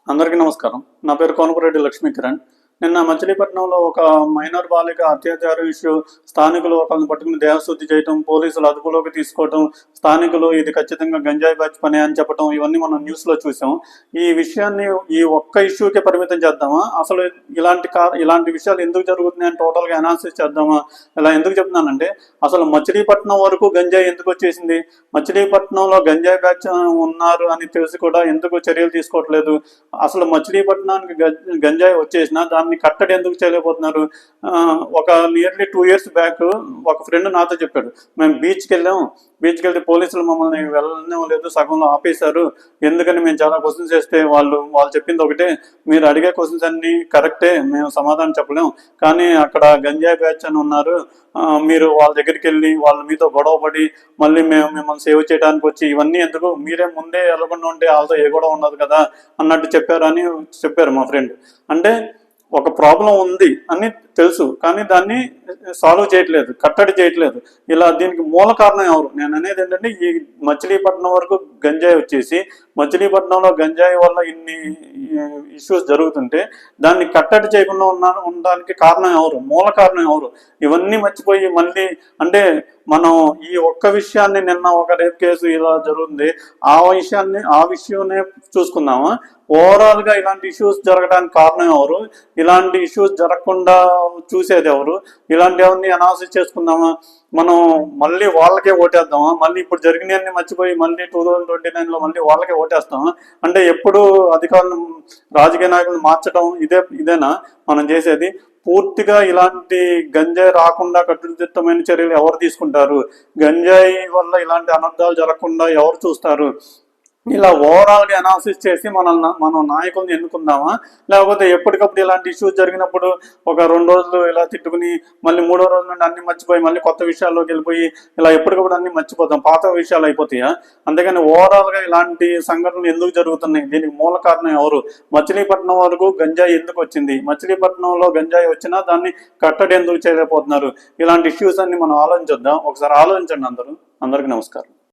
అందరికీ నమస్కారం. నా పేరు కోనపరెడ్డి లక్ష్మీకిరణ్. నిన్న మచిలీపట్నంలో ఒక మైనర్ బాలిక అత్యాచారం ఇష్యూ, స్థానికులు ఒకరిని పట్టుకుని దేహశుద్ధి చేయటం, పోలీసులు అదుపులోకి తీసుకోవటం, స్థానికులు ఇది ఖచ్చితంగా గంజాయి బ్యాచ్ పని అని చెప్పటం, ఇవన్నీ మనం న్యూస్లో చూసాం. ఈ విషయాన్ని ఈ ఒక్క ఇష్యూకే పరిమితం చేద్దామా? అసలు ఇలాంటి విషయాలు ఎందుకు జరుగుతున్నాయని టోటల్గా అనాలిసిస్ చేద్దామా? ఇలా ఎందుకు చెప్తున్నానంటే, అసలు మచిలీపట్నం వరకు గంజాయి ఎందుకు వచ్చేసింది? మచిలీపట్నంలో గంజాయి బ్యాచ్ ఉన్నారు అని తెలిసి కూడా ఎందుకు చర్యలు తీసుకోవట్లేదు? అసలు మచిలీపట్నానికి గంజాయి వచ్చేసినా దాన్ని కట్టడి ఎందుకు చేయలేకపోతున్నారు? ఒక నియర్లీ 2 years బ్యాక్ ఒక ఫ్రెండ్ నాతో చెప్పాడు, మేము బీచ్కి వెళ్తే పోలీసులు మమ్మల్ని వెళ్ళడం లేదు, సగంలో ఆపేశారు. ఎందుకని మేము చాలా క్వశ్చన్స్ చేస్తే వాళ్ళు చెప్పింది ఒకటే, మీరు అడిగే క్వశ్చన్స్ అన్ని కరెక్టే, మేము సమాధానం చెప్పలేం, కానీ అక్కడ గంజాయి బ్యాచ్ అని ఉన్నారు, మీరు వాళ్ళ దగ్గరికి వెళ్ళి వాళ్ళు మీతో గొడవపడి మళ్ళీ మేము మిమ్మల్ని సేవ్ చేయడానికి వచ్చి ఇవన్నీ ఎందుకు, మీరే ముందే వెళ్ళకుండా ఉంటే వాళ్ళతో ఏ గొడవ ఉండదు కదా అన్నట్టు చెప్పారు మా ఫ్రెండ్. అంటే ఒక ప్రాబ్లం ఉంది అని తెలుసు, కానీ దాన్ని సాల్వ్ చేయట్లేదు, కట్టడి చేయట్లేదు. దీనికి మూల కారణం ఎవరు? నేను అనేది ఏంటంటే, ఈ మచిలీపట్నం వరకు గంజాయి వచ్చేసి మచిలీపట్నంలో గంజాయి వల్ల ఇన్ని ఇష్యూస్ జరుగుతుంటే దాన్ని కట్టడి చేయకుండా ఉండడానికి కారణం ఎవరు? మూల కారణం ఎవరు? ఇవన్నీ మర్చిపోయి మళ్ళీ అంటే మనం ఈ ఒక్క విషయాన్ని, నిన్న ఒక రేప్ కేసు ఇలా జరుగుతుంది, ఆ విషయాన్ని చూసుకుందామా? ఓవరాల్గా ఇలాంటి ఇష్యూస్ జరగడానికి కారణం ఎవరు? ఇలాంటి ఇష్యూస్ జరగకుండా చూసేది ఎవరు? ఇలాంటివన్నీ అనాలిసిస్ చేసుకుందామా? మనం మళ్ళీ వాళ్ళకే ఓటేద్దామా? మళ్ళీ ఇప్పుడు జరిగినవన్నీ మర్చిపోయి మళ్ళీ 2029లో మళ్ళీ వాళ్ళకే ఓటేస్తామా? అంటే ఎప్పుడు అధికారులు, రాజకీయ నాయకులను మార్చడం ఇదేనా మనం చేసేది? పూర్తిగా ఇలాంటి గంజాయి రాకుండా కట్టుదిట్టమైన చర్యలు ఎవరు తీసుకుంటారు? గంజాయి వల్ల ఇలాంటి అనర్థాలు జరగకుండా ఎవరు చూస్తారు? ఇలా ఓవరాల్గా అనాలిసిస్ చేసి మనం నాయకుల్ని ఎన్నుకుందామా? లేకపోతే ఎప్పటికప్పుడు ఇలాంటి ఇష్యూస్ జరిగినప్పుడు ఒక 2 రోజులు ఇలా తిట్టుకుని మళ్ళీ 3వ రోజు నుండి అన్ని మర్చిపోయి మళ్ళీ కొత్త విషయాల్లోకి వెళ్ళిపోయి ఇలా ఎప్పటికప్పుడు అన్ని మర్చిపోతాం, పాత విషయాలు అయిపోతాయా? అందుకని ఓవరాల్గా ఇలాంటి సంఘటనలు ఎందుకు జరుగుతున్నాయి? దీనికి మూల కారణం ఎవరు? మచిలీపట్నం వరకు గంజాయి ఎందుకు వచ్చింది? మచిలీపట్నంలో గంజాయి వచ్చినా దాన్ని కట్టడి ఎందుకు చేయలేకపోతున్నారు? ఇలాంటి ఇష్యూస్ అన్ని మనం ఆలోచించొద్దాం. ఒకసారి ఆలోచించండి అందరూ. అందరికీ నమస్కారం.